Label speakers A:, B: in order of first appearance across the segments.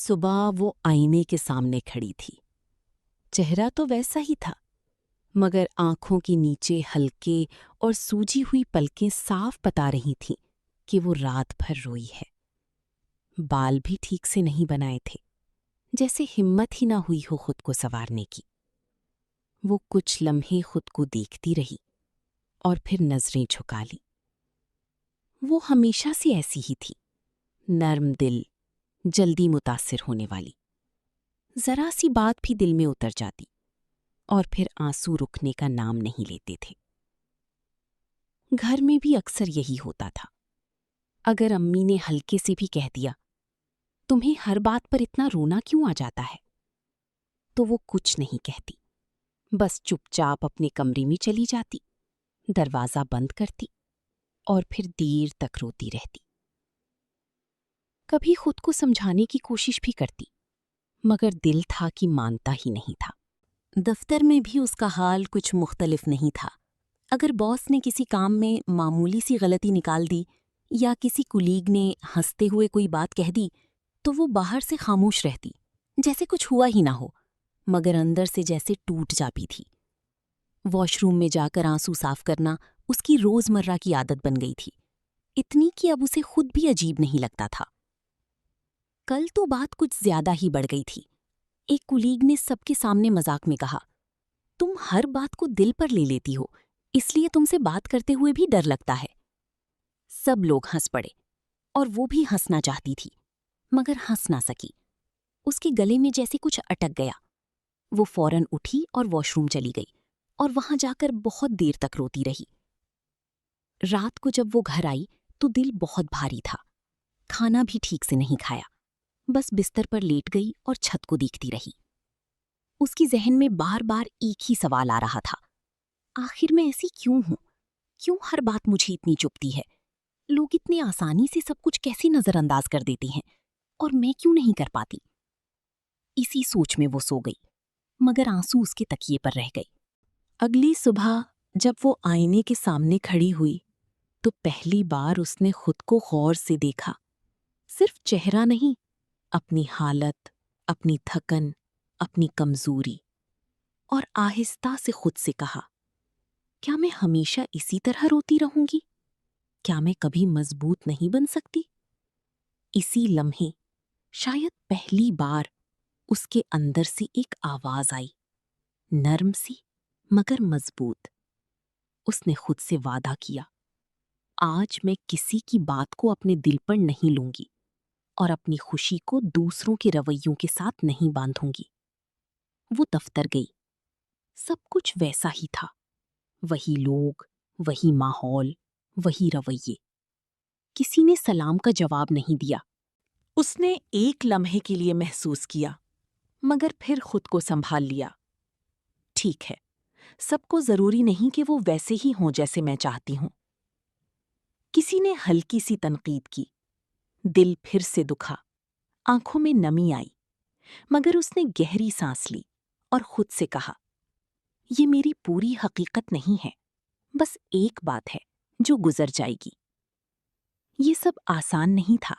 A: सुबह वो आईने के सामने खड़ी थी। चेहरा तो वैसा ही था, मगर आंखों के नीचे हल्के और सूजी हुई पलकें साफ बता रही थीं कि वो रात भर रोई है। बाल भी ठीक से नहीं बनाए थे, जैसे हिम्मत ही ना हुई हो खुद को संवारने की। वो कुछ लम्हे खुद को देखती रही और फिर नजरें झुका ली। वो हमेशा से ऐसी ही थी, नर्म दिल, जल्दी मुतासिर होने वाली। जरा सी बात भी दिल में उतर जाती और फिर आंसू रुकने का नाम नहीं लेते थे। घर में भी अक्सर यही होता था। अगर अम्मी ने हल्के से भी कह दिया, तुम्हें हर बात पर इतना रोना क्यों आ जाता है, तो वो कुछ नहीं कहती, बस चुपचाप अपने कमरे में चली जाती, दरवाजा बंद करती और फिर देर तक रोती रहती। कभी खुद को समझाने की कोशिश भी करती, मगर दिल था कि मानता ही नहीं था। दफ्तर में भी उसका हाल कुछ मुख्तलिफ नहीं था। अगर बॉस ने किसी काम में मामूली सी गलती निकाल दी या किसी कुलीग ने हंसते हुए कोई बात कह दी, तो वो बाहर से खामोश रहती, जैसे कुछ हुआ ही ना हो, मगर अंदर से जैसे टूट जाती थी। वॉशरूम में जाकर आंसू साफ करना उसकी रोजमर्रा की आदत बन गई थी, इतनी कि अब उसे खुद भी अजीब नहीं लगता था। कल तो बात कुछ ज्यादा ही बढ़ गई थी। एक कुलीग ने सबके सामने मजाक में कहा, तुम हर बात को दिल पर ले लेती हो, इसलिए तुमसे बात करते हुए भी डर लगता है। सब लोग हंस पड़े और वो भी हंसना चाहती थी, मगर हंस ना सकी। उसके गले में जैसे कुछ अटक गया। वो फौरन उठी और वॉशरूम चली गई और वहां जाकर बहुत देर तक रोती रही। रात को जब वो घर आई तो दिल बहुत भारी था। खाना भी ठीक से नहीं खाया, बस बिस्तर पर लेट गई और छत को देखती रही। उसकी जहन में बार बार एक ही सवाल आ रहा था, आखिर मैं ऐसी क्यों हूं? क्यों हर बात मुझे इतनी चुभती है? लोग इतनी आसानी से सब कुछ कैसे नजरअंदाज कर देते हैं और मैं क्यों नहीं कर पाती? इसी सोच में वो सो गई, मगर आंसू उसके तकिए पर रह गए। अगली सुबह जब वो आईने के सामने खड़ी हुई तो पहली बार उसने खुद को गौर से देखा। सिर्फ चेहरा नहीं, अपनी हालत, अपनी थकन, अपनी कमजोरी, और आहिस्ता से खुद से कहा, क्या मैं हमेशा इसी तरह रोती रहूंगी? क्या मैं कभी मजबूत नहीं बन सकती? इसी लम्हे शायद पहली बार उसके अंदर से एक आवाज आई, नर्म सी मगर मजबूत। उसने खुद से वादा किया, आज मैं किसी की बात को अपने दिल पर नहीं लूंगी और अपनी खुशी को दूसरों के रवैयों के साथ नहीं बांधूंगी। वो दफ्तर गई। सब कुछ वैसा ही था, वही लोग, वही माहौल, वही रवैये। किसी ने सलाम का जवाब नहीं दिया। उसने एक लम्हे के लिए महसूस किया, मगर फिर खुद को संभाल लिया। ठीक है, सबको जरूरी नहीं कि वो वैसे ही हों जैसे मैं चाहती हूं। किसी ने हल्की सी तनकीद की, दिल फिर से दुखा, आंखों में नमी आई, मगर उसने गहरी सांस ली और खुद से कहा, ये मेरी पूरी हकीकत नहीं है, बस एक बात है जो गुजर जाएगी। ये सब आसान नहीं था।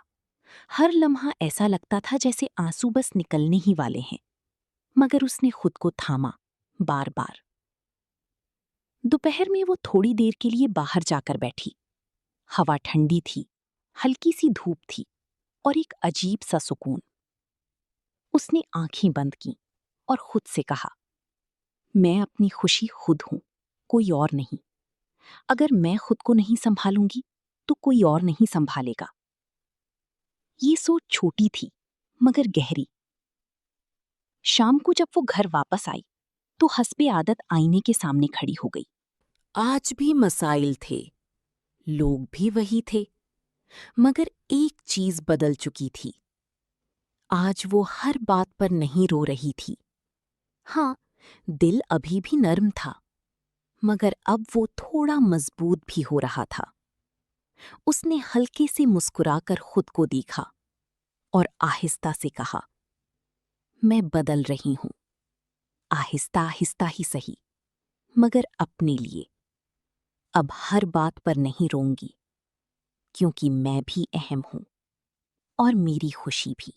A: हर लम्हा ऐसा लगता था जैसे आंसू बस निकलने ही वाले हैं, मगर उसने खुद को थामा, बार बार। दोपहर में वो थोड़ी देर के लिए बाहर जाकर बैठी। हवा ठंडी थी, हल्की सी धूप थी और एक अजीब सा सुकून। उसने आंखें बंद की और खुद से कहा, मैं अपनी खुशी खुद हूं, कोई और नहीं। अगर मैं खुद को नहीं संभालूंगी तो कोई और नहीं संभालेगा। ये सोच छोटी थी मगर गहरी। शाम को जब वो घर वापस आई तो हस्बे आदत आईने के सामने खड़ी हो गई। आज भी मसाइल थे, लोग भी वही थे, मगर एक चीज बदल चुकी थी। आज वो हर बात पर नहीं रो रही थी। हाँ, दिल अभी भी नर्म था, मगर अब वो थोड़ा मजबूत भी हो रहा था। उसने हल्के से मुस्कुराकर खुद को देखा और आहिस्ता से कहा, मैं बदल रही हूं, आहिस्ता आहिस्ता ही सही, मगर अपने लिए। अब हर बात पर नहीं रोऊंगी, क्योंकि मैं भी अहम हूं और मेरी खुशी भी।